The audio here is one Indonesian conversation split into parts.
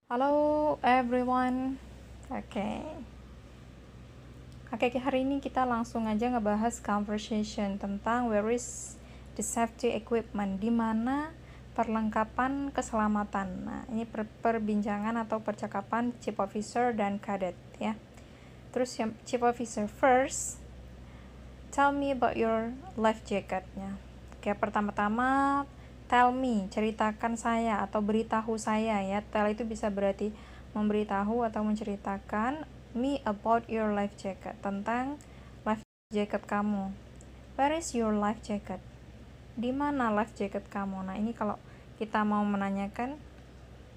Halo everyone. Oke, hari ini kita langsung aja ngebahas conversation tentang where is the safety equipment, di mana perlengkapan keselamatan. Nah, ini perbincangan atau percakapan chief officer dan cadet ya. Terus yang chief officer, first tell me about your life jacketnya. Oke, pertama-tama tell me, ceritakan saya atau beritahu saya ya. Tell itu bisa berarti memberitahu atau menceritakan. Me about your life jacket, tentang life jacket kamu. Where is your life jacket? Di mana life jacket kamu? Nah, ini kalau kita mau menanyakan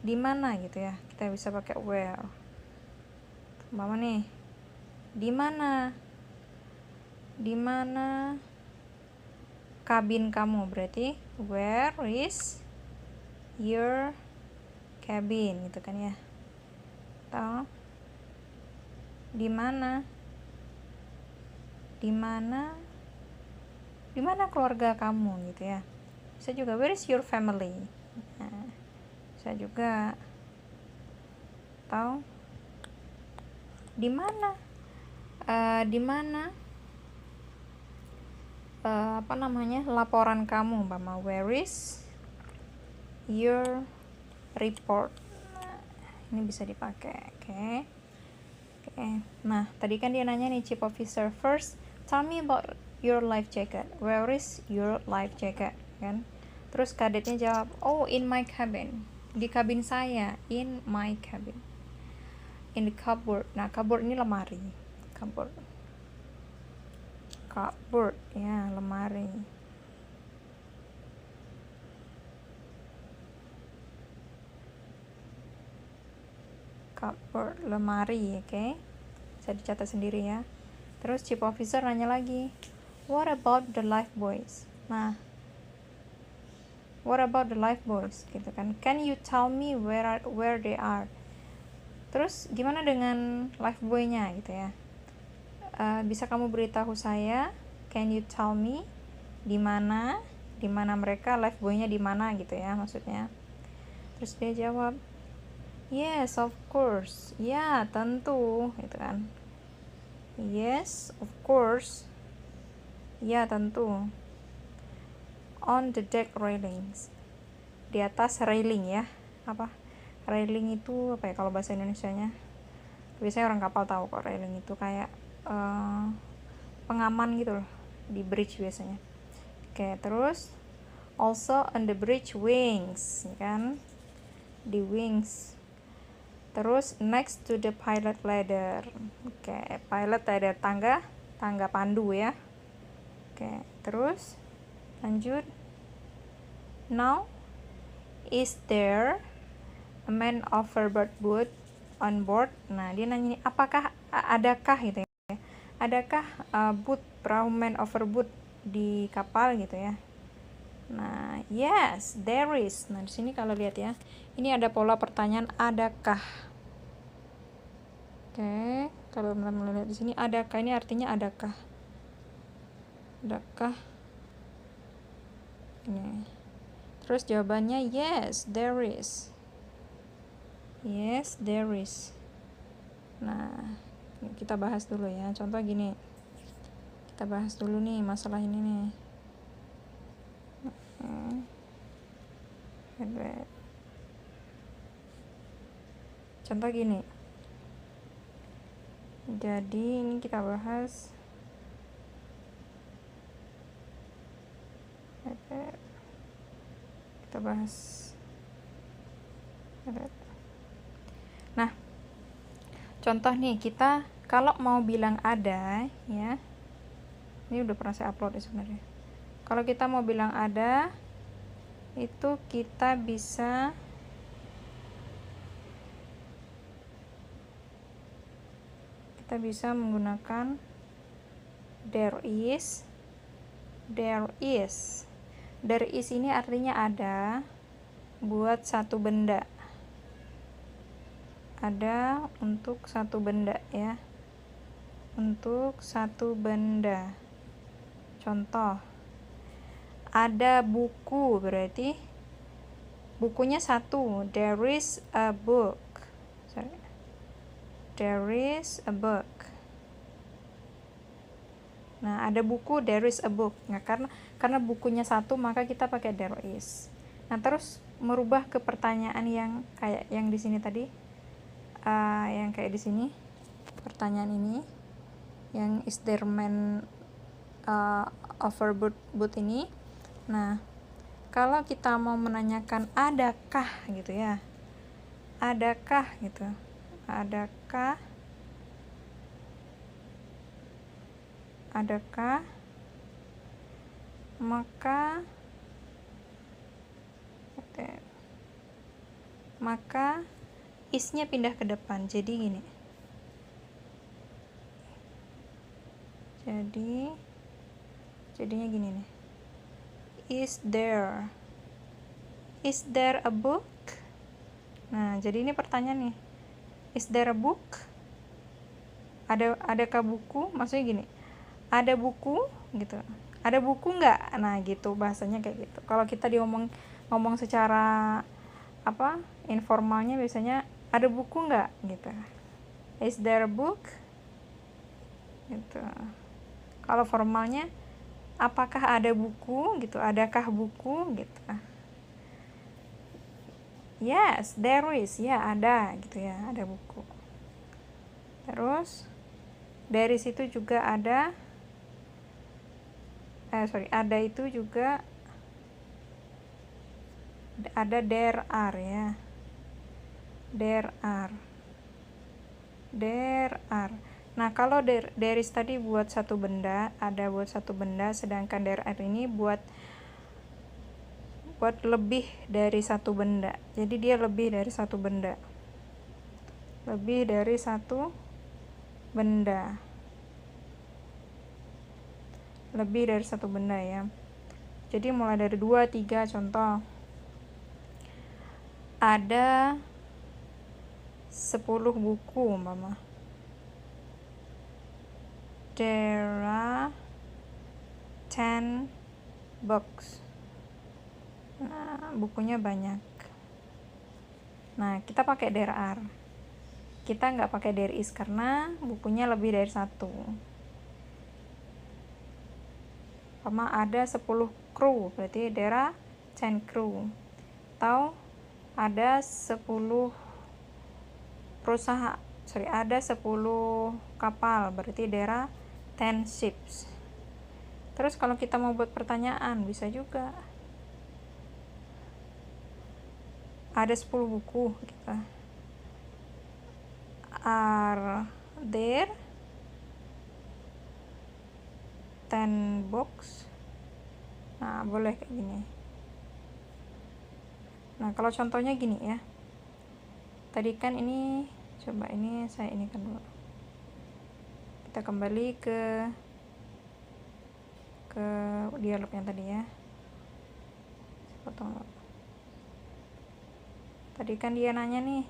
di mana gitu ya, kita bisa pakai where. Mama nih, di mana? Di mana kabin kamu? Berarti where is your cabin gitu kan ya. Tahu? Di mana? Di mana keluarga kamu gitu ya. Bisa juga where is your family. Nah, bisa juga. Tahu? Di mana? Di mana laporan kamu, Mama? Where is your report? Nah, ini bisa dipakai. Oke. Nah, tadi kan dia nanya nih, chief officer, first tell me about your life jacket. Where is your life jacket? Kan? Terus kadetnya jawab, oh, in my cabin. Di kabin saya. In my cabin. In the cupboard. Nah, cupboard ini lemari. Cupboard ya, lemari. Cupboard, lemari, oke. Bisa dicatat sendiri ya. Terus chief officer nanya lagi, what about the life boys? Nah, what about the life boys gitu kan? Can you tell me where they are? Terus gimana dengan life boy-nya gitu ya? Bisa kamu beritahu saya? Can you tell me di mana mereka, life boy-nya di mana gitu ya maksudnya. Terus dia jawab, yes, of course. Ya, tentu gitu kan. Yes, of course. Ya, tentu. On the deck railings. Di atas railing ya. Apa? Railing itu apa ya kalau bahasa Indonesianya? Biasanya orang kapal tahu kok, railing itu kayak pengaman gitu loh di bridge biasanya. Oke, terus also on the bridge wings, kan? Di wings. Terus next to the pilot ladder. Oke, pilot ladder, tangga pandu ya. Oke, terus lanjut. Now, is there a man overboard boat on board? Nah, dia nanya nih, adakah gitu ya? Adakah perahu man overboard di kapal gitu ya? Nah, yes, there is. Nah, di sini kalau lihat ya, ini ada pola pertanyaan adakah. Oke, kalau teman-teman lihat di sini adakah, ini artinya adakah. Adakah? Ini. Terus jawabannya yes, there is. Yes, there is. Nah, kita bahas dulu ya. Contoh gini. Kita bahas dulu nih masalah ini nih. Contoh gini. Jadi ini kita bahas nah, contoh nih, kita kalau mau bilang ada ya, ini udah pernah saya upload ya sebenarnya. Kalau kita mau bilang ada, itu kita bisa menggunakan there is. There is ini artinya ada buat satu benda. Ada untuk satu benda ya. Untuk satu benda. Contoh, ada buku, berarti bukunya satu. There is a book. There is a book. Nah, ada buku, there is a book. Nah, karena bukunya satu, maka kita pakai there is. Nah, terus merubah ke pertanyaan yang kayak yang di sini tadi, yang kayak di sini. Pertanyaan ini, yang is there man overboard ini. Nah, kalau kita mau menanyakan adakah gitu ya, adakah gitu, adakah, maka isnya pindah ke depan, jadi gini, jadinya gini nih, is there a book. Nah, jadi ini pertanyaan nih, is there a book, adakah buku, maksudnya gini, ada buku gitu, ada buku nggak, nah gitu bahasanya kayak gitu. Kalau kita ngomong secara informalnya biasanya ada buku nggak gitu, is there a book gitu. Kalau formalnya apakah ada buku gitu, adakah buku gitu. Yes, there is, ya ada gitu ya, ada buku. Terus dari situ juga ada itu juga ada there are ya, there are. Nah, kalau there is tadi buat satu benda, ada buat satu benda, sedangkan there are ini buat lebih dari satu benda. Jadi dia lebih dari satu benda. Ya. Jadi mulai dari 2, 3 contoh. Ada 10 buku umpama. There are 10 books. Nah, bukunya banyak. Nah, kita pakai there are. Kita nggak pakai there is karena bukunya lebih dari satu. Sama ada 10 kru, berarti there are 10 kru. Atau ada 10 perusahaan, ada 10 kapal, berarti there are 10 ships. Terus kalau kita mau buat pertanyaan, bisa juga. Ada 10 buku gitu. Are there 10 books? Nah, boleh kayak gini. Nah, kalau contohnya gini ya. Tadi kan ini, coba ini saya ini kan dulu. Kita kembali ke dialog yang tadi ya. Potong. Tadi kan dia nanya nih,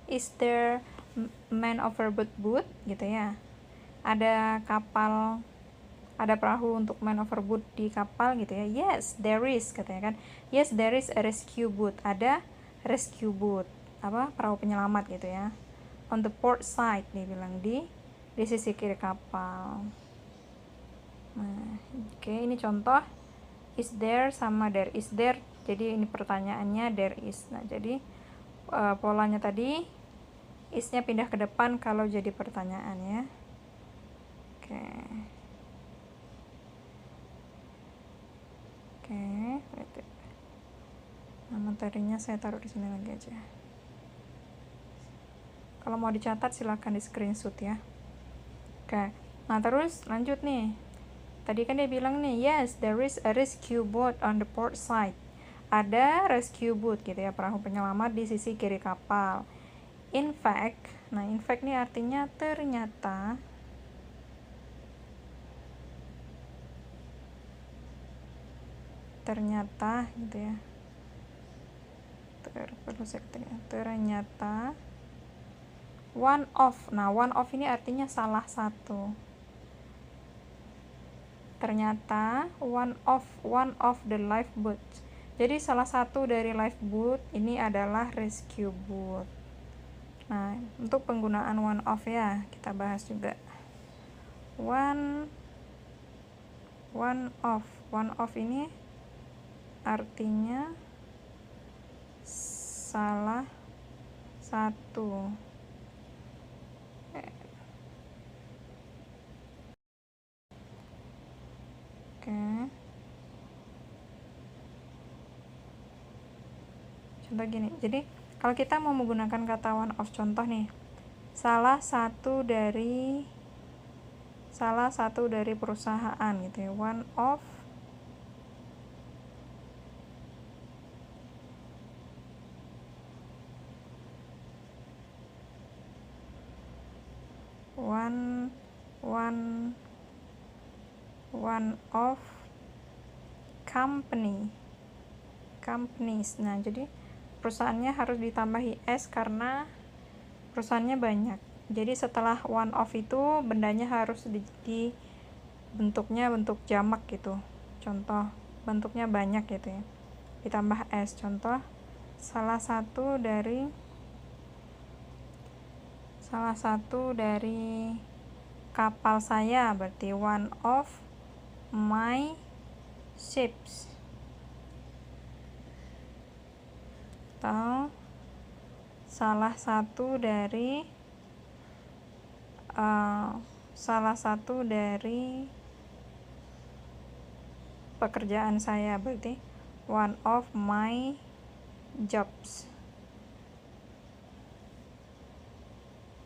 is there man overboard gitu ya. Ada kapal, ada perahu untuk man overboard di kapal gitu ya. Yes, there is katanya kan. Yes, there is a rescue boat. Ada rescue boat, perahu penyelamat gitu ya. On the port side, dia bilang di sisi kiri kapal. Nah, oke, ini contoh is there sama there is there. Jadi ini pertanyaannya there is. Nah, jadi polanya tadi isnya pindah ke depan kalau jadi pertanyaan ya. Oke, nah, materinya saya taruh di sini lagi aja. Kalau mau dicatat silahkan di screenshot ya. Oke, nah terus lanjut nih. Tadi kan dia bilang nih, yes, there is a rescue boat on the port side. Ada rescue boat gitu ya, perahu penyelamat di sisi kiri kapal. In fact, nah in fact nih artinya ternyata. Ternyata gitu ya. Ternyata one of. Nah, one of ini artinya salah satu. Ternyata one of the lifeboats. Jadi salah satu dari lifeboat ini adalah rescue boat. Nah, untuk penggunaan one of ya, kita bahas juga. One of ini artinya salah satu. Oke. Contoh gini. Jadi, kalau kita mau menggunakan kata one of, contoh nih. Salah satu dari perusahaan gitu ya. One of companies. Nah, jadi perusahaannya harus ditambahi s karena perusahaannya banyak. Jadi setelah one of itu bendanya harus bentuknya bentuk jamak gitu. Contoh bentuknya banyak gitu ya. Ditambah s. Contoh salah satu dari kapal saya, berarti one of my ships. Atau salah satu dari pekerjaan saya, berarti one of my jobs.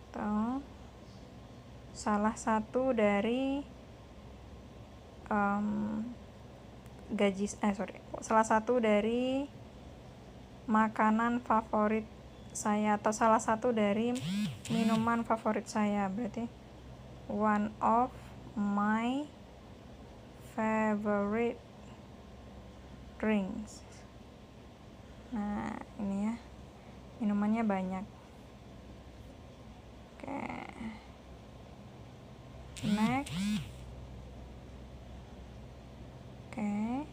Atau salah satu dari salah satu dari makanan favorit saya, atau salah satu dari minuman favorit saya, berarti one of my favorite drinks. Nah, ini ya, minumannya banyak. Oke. Next. Oke.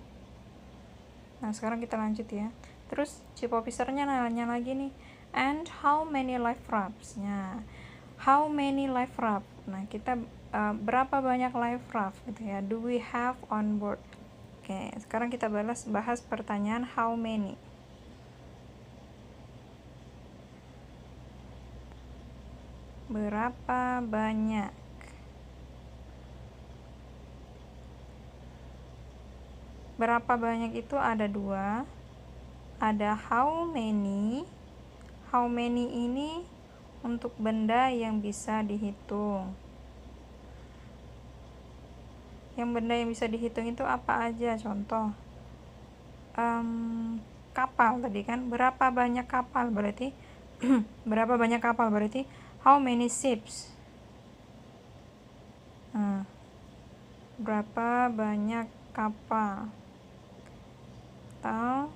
Nah, sekarang kita lanjut ya. Terus chief officer-nya nanya lagi nih, and how many life rafts-nya? How many life raft? Nah, kita berapa banyak life raft gitu ya, do we have on board? Oke, sekarang kita bahas pertanyaan how many. Berapa banyak? Berapa banyak itu ada dua. Ada how many. How many ini untuk benda yang bisa dihitung. Yang benda yang bisa dihitung itu apa aja? Contoh kapal tadi kan, berapa banyak kapal, berarti berapa banyak kapal, berarti how many ships. Berapa banyak kapal. Atau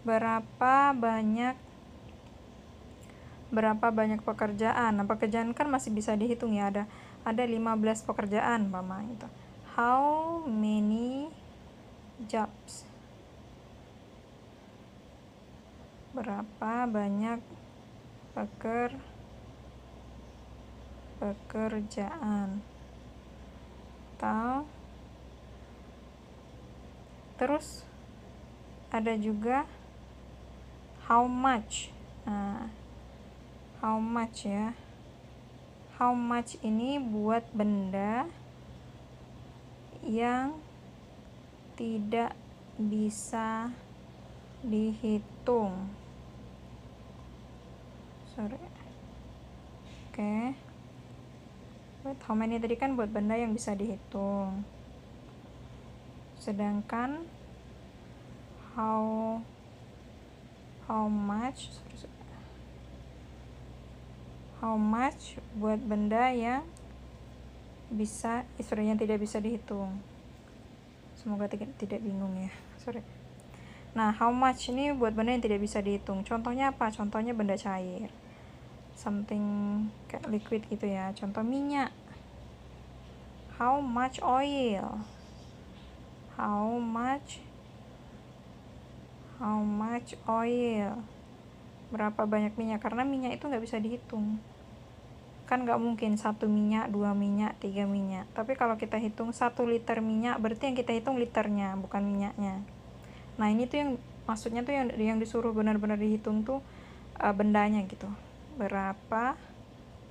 berapa banyak pekerjaan. Nah, pekerjaan kan masih bisa dihitung ya, ada 15 pekerjaan Mama itu. How many jobs? Berapa banyak pekerjaan. Atau terus ada juga how much. Nah, how much ya. How much ini buat benda yang tidak bisa dihitung. Oke. Buat how many tadi kan buat benda yang bisa dihitung. Sedangkan how much buat benda yang yang tidak bisa dihitung. Semoga tidak bingung ya. Nah, how much ini buat benda yang tidak bisa dihitung. Contohnya apa? Contohnya benda cair. Something kayak liquid gitu ya. Contoh minyak. How much oil? How much oil? berapa banyak minyak, karena minyak itu nggak bisa dihitung kan, nggak mungkin 1 minyak, 2 minyak, 3 minyak. Tapi kalau kita hitung 1 liter minyak, berarti yang kita hitung liternya, bukan minyaknya. Nah ini tuh yang maksudnya tuh yang disuruh benar-benar dihitung tuh bendanya gitu, berapa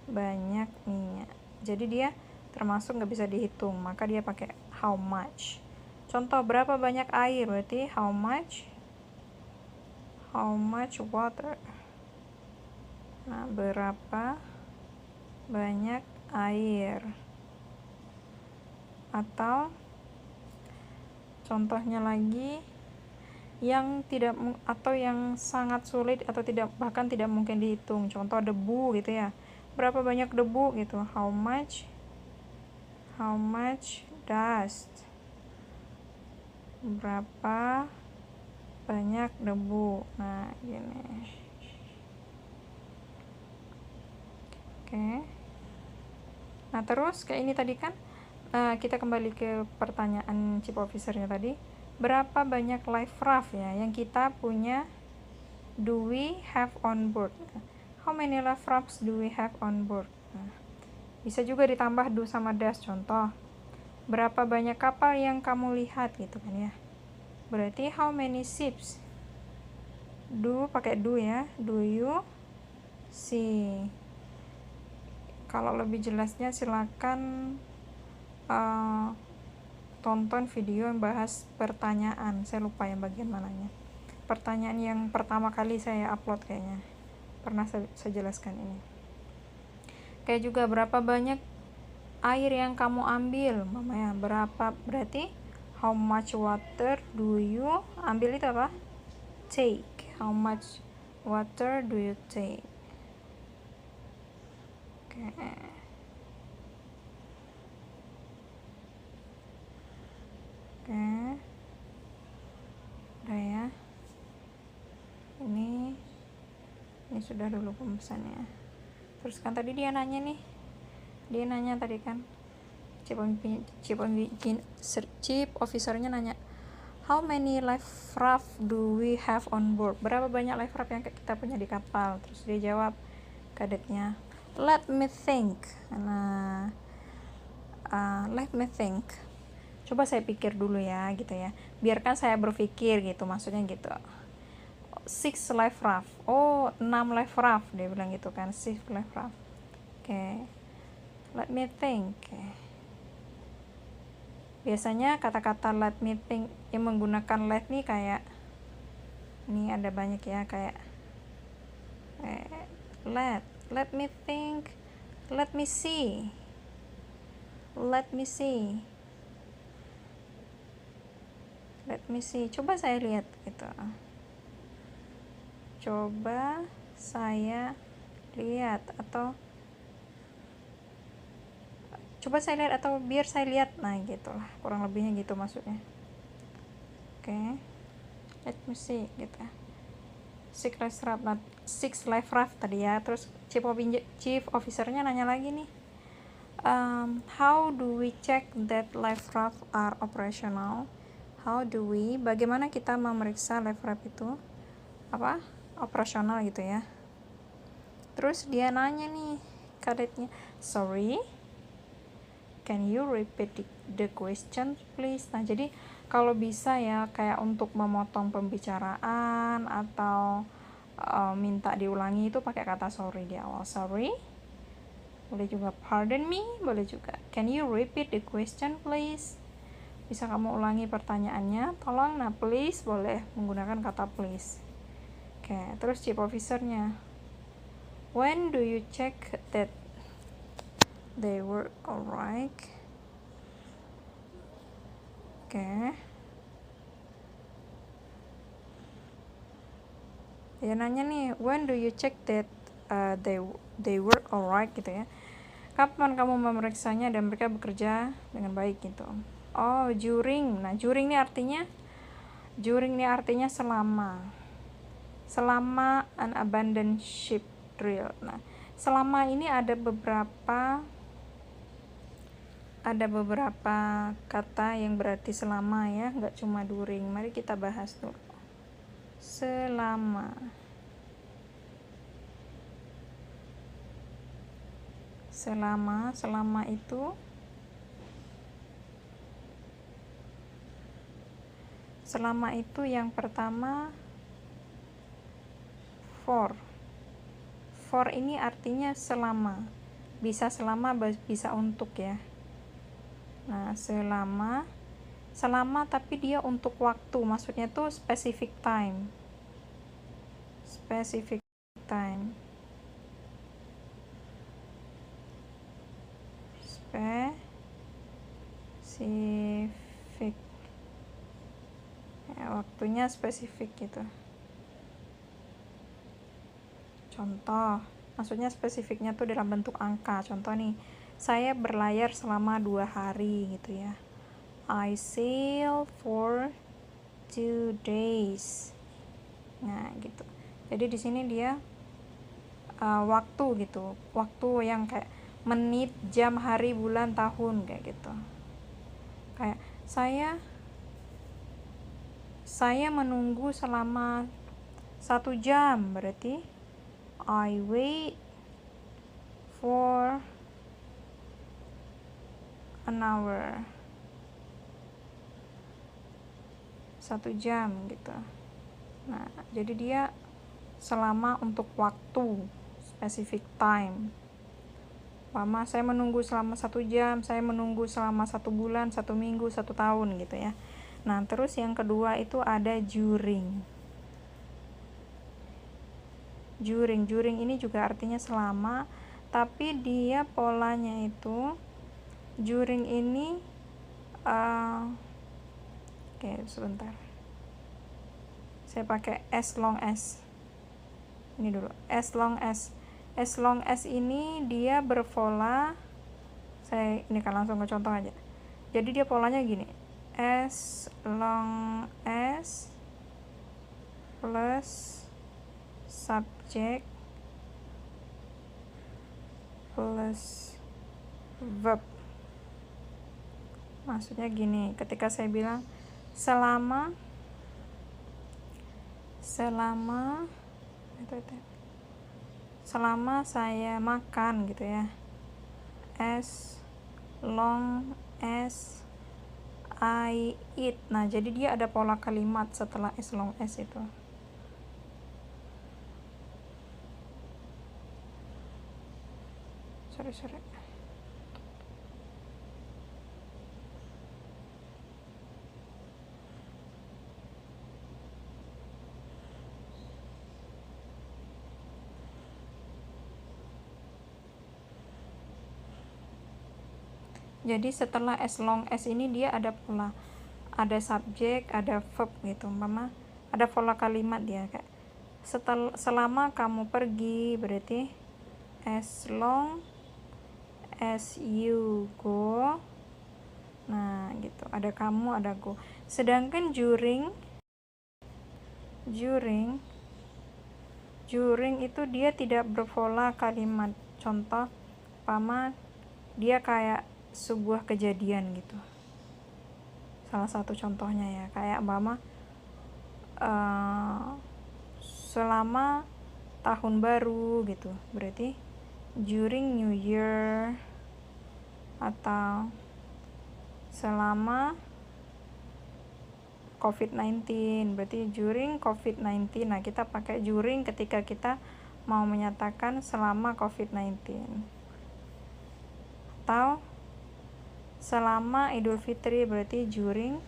banyak minyak. Jadi dia termasuk nggak bisa dihitung, maka dia pakai how much. Contoh, berapa banyak air, berarti how much water. Nah, berapa banyak air. Atau contohnya lagi yang tidak atau yang sangat sulit atau bahkan tidak mungkin dihitung. Contoh debu gitu ya. Berapa banyak debu gitu. How much dust. Berapa banyak debu. Nah, gini. Oke. Nah, terus kayak ini tadi kan kita kembali ke pertanyaan chief officernya tadi. Berapa banyak life raft ya yang kita punya, do we have on board? How many life rafts do we have on board? Nah, bisa juga ditambah do sama does. Contoh, berapa banyak kapal yang kamu lihat gitu kan ya. Berarti how many ships? Do pakai do ya. Do you see? Kalau lebih jelasnya silakan tonton video yang bahas pertanyaan. Saya lupa yang bagian mananya. Pertanyaan yang pertama kali saya upload kayaknya. Pernah saya jelaskan ini. Kayak juga berapa banyak air yang kamu ambil, mama ya. Berapa, berarti how much water do you ambil itu apa? Take. How much water do you take? Oke. Udah ya. Ini sudah dulu pemesannya. Terus kan tadi dia nanya tadi kan, chief officernya nanya, how many life raft do we have on board? Berapa banyak life raft yang kita punya di kapal? Terus dia jawab, kadetnya, let me think. Nah, let me think. Coba saya pikir dulu ya, gitu ya. Biarkan saya berpikir gitu, maksudnya gitu. 6 life raft. Oh, 6 life raft, dia bilang gitu kan, 6 life raft. Oke. Let me think. Biasanya kata-kata let me think yang menggunakan let nih kayak ini ada banyak ya, kayak let me think, let me see. Coba saya lihat gitu. Coba saya lihat atau coba saya lihat atau biar saya lihat. Nah, gitulah. Kurang lebihnya gitu maksudnya. Oke. Let me see gitu. 6 life raft tadi ya. Terus chief officernya nanya lagi nih. How do we check that life raft are operational? Bagaimana kita memeriksa life raft itu operasional gitu ya. Terus dia nanya nih kadetnya, sorry, can you repeat the question please? Nah, jadi kalau bisa ya kayak untuk memotong pembicaraan atau minta diulangi itu pakai kata sorry di awal. Sorry, boleh juga pardon me, boleh juga can you repeat the question please? Bisa kamu ulangi pertanyaannya, tolong. Nah, please boleh menggunakan kata please. Oke, terus chief officernya, when do you check that they work alright? Oke. Dia nanya nih, when do you check that they work alright gitu ya. Kapan kamu memeriksanya dan mereka bekerja dengan baik gitu. Oh, during. Nah, during ini artinya selama an abandoned ship drill. Nah, selama ini ada beberapa kata yang berarti selama ya, nggak cuma during. Mari kita bahas dulu. Selama. selama itu yang pertama for ini artinya selama, bisa selama, bisa untuk ya. Nah, selama tapi dia untuk waktu, maksudnya tuh specific time. Specific ya, waktunya spesifik gitu. Contoh, maksudnya spesifiknya tuh dalam bentuk angka. Contoh nih, saya berlayar selama 2 hari gitu ya. I sail for 2 days. Nah, gitu. Jadi di sini dia waktu gitu. Waktu yang kayak menit, jam, hari, bulan, tahun kayak gitu. Kayak saya menunggu selama 1 jam, berarti I wait for an hour. 1 jam gitu. Nah, jadi dia selama untuk waktu, specific time. Lama saya menunggu selama 1 jam, saya menunggu selama 1 bulan, 1 minggu, 1 tahun gitu ya. Nah, terus yang kedua itu ada during. During ini juga artinya selama, tapi dia polanya itu during ini oke, sebentar. Saya pakai as long as. Ini dulu, as long as. As long as ini dia berpola, ini kan langsung ke contoh aja. Jadi dia polanya gini, as long as plus subject plus verb. Maksudnya gini, ketika saya bilang selama saya makan gitu ya, as long as I eat. Nah, jadi dia ada pola kalimat setelah as long as itu. Sorry. Jadi setelah as long as ini dia ada pola, ada subjek, ada verb gitu. Mama ada pola kalimat dia kayak selama kamu pergi, berarti as long as you go. Nah, gitu. Ada kamu, ada go. Sedangkan during itu dia tidak berpola kalimat. Contoh, dia kayak sebuah kejadian gitu. Salah satu contohnya ya, kayak selama tahun baru gitu, berarti during New Year, atau selama COVID-19, berarti during COVID-19. Nah, kita pakai during ketika kita mau menyatakan selama COVID-19. Atau selama Idul Fitri, berarti during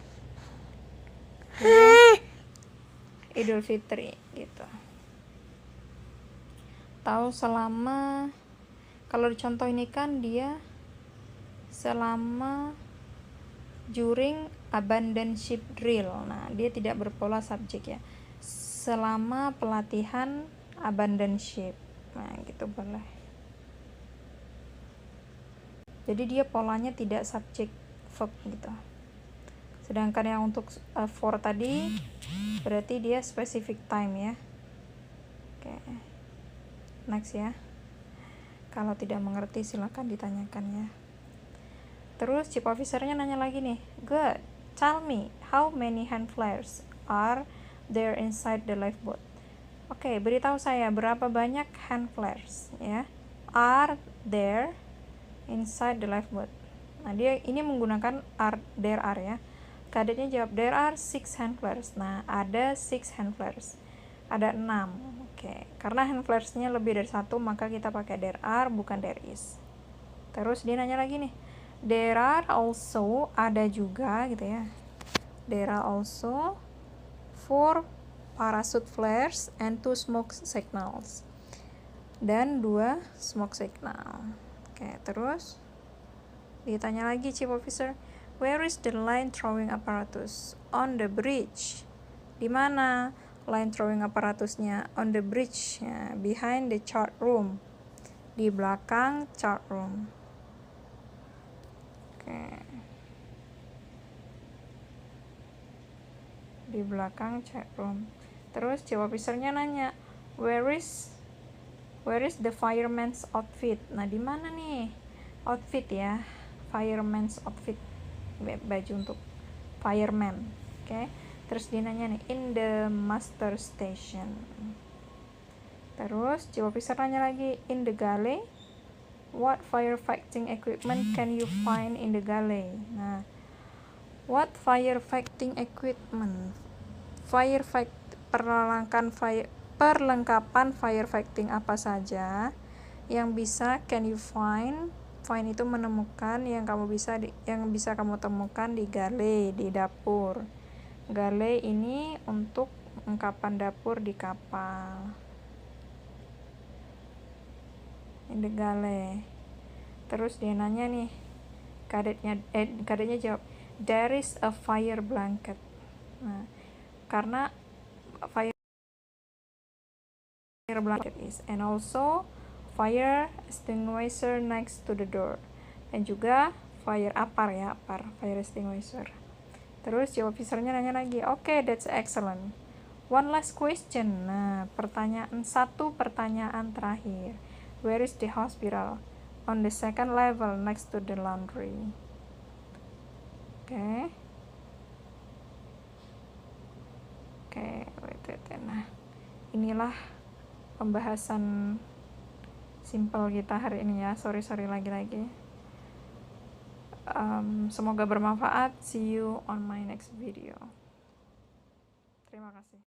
Idul Fitri gitu. Atau selama, kalau dicontoh ini kan dia selama during abandonship drill. Nah, dia tidak berpola subjek ya. Selama pelatihan abandonship. Nah, gitu boleh. Jadi dia polanya tidak subjek verb gitu. Sedangkan yang untuk for tadi berarti dia specific time ya. Oke. Next ya. Kalau tidak mengerti silakan ditanyakan ya. Terus chief officernya nanya lagi nih, good, tell me how many hand flares are there inside the lifeboat. Oke, beritahu saya berapa banyak hand flares ya. Are there inside the lifeboat. Nah, dia ini menggunakan there are ya. Kadetnya jawab there are 6 hand flares. Nah, ada 6 hand flares. Ada 6. Oke, karena hand flares-nya lebih dari 1, maka kita pakai there are bukan there is. Terus dia nanya lagi nih. There are also, ada juga gitu ya. There are also 4 parachute flares and 2 smoke signals. Dan 2 smoke signal. Oke, terus ditanya lagi Chief Officer, where is the line throwing apparatus? On the bridge. Di mana line throwing apparatusnya? On the bridge, ya, behind the chart room. Di belakang chart room. Oke. Di belakang chart room. Terus Chief Officer-nya nanya, where is the fireman's outfit? Nah, di mana nih outfit ya? Fireman's outfit, baju untuk fireman. Oke. Terus dia nanya nih, in the master station. Terus Chief Officer nanya lagi, in the galley, what firefighting equipment can you find in the galley? Nah, what firefighting equipment? Perlengkapan firefighting apa saja yang bisa can you find? Find itu menemukan, yang bisa kamu temukan di galley, di dapur. Galley ini untuk ungkapan dapur di kapal. In the galley. Terus dia nanya nih, kadetnya jawab, there is a fire blanket. Nah, karena fire blanket is, and also fire extinguisher next to the door, dan juga fire extinguisher. Terus Chief Officer-nya nanya lagi, okay, that's excellent. One last question. Nah, pertanyaan terakhir. Where is the hospital? On the second level next to the laundry. Oke. Nah, inilah pembahasan simple kita hari ini ya. Sorry lagi. Semoga bermanfaat. See you on my next video. Terima kasih.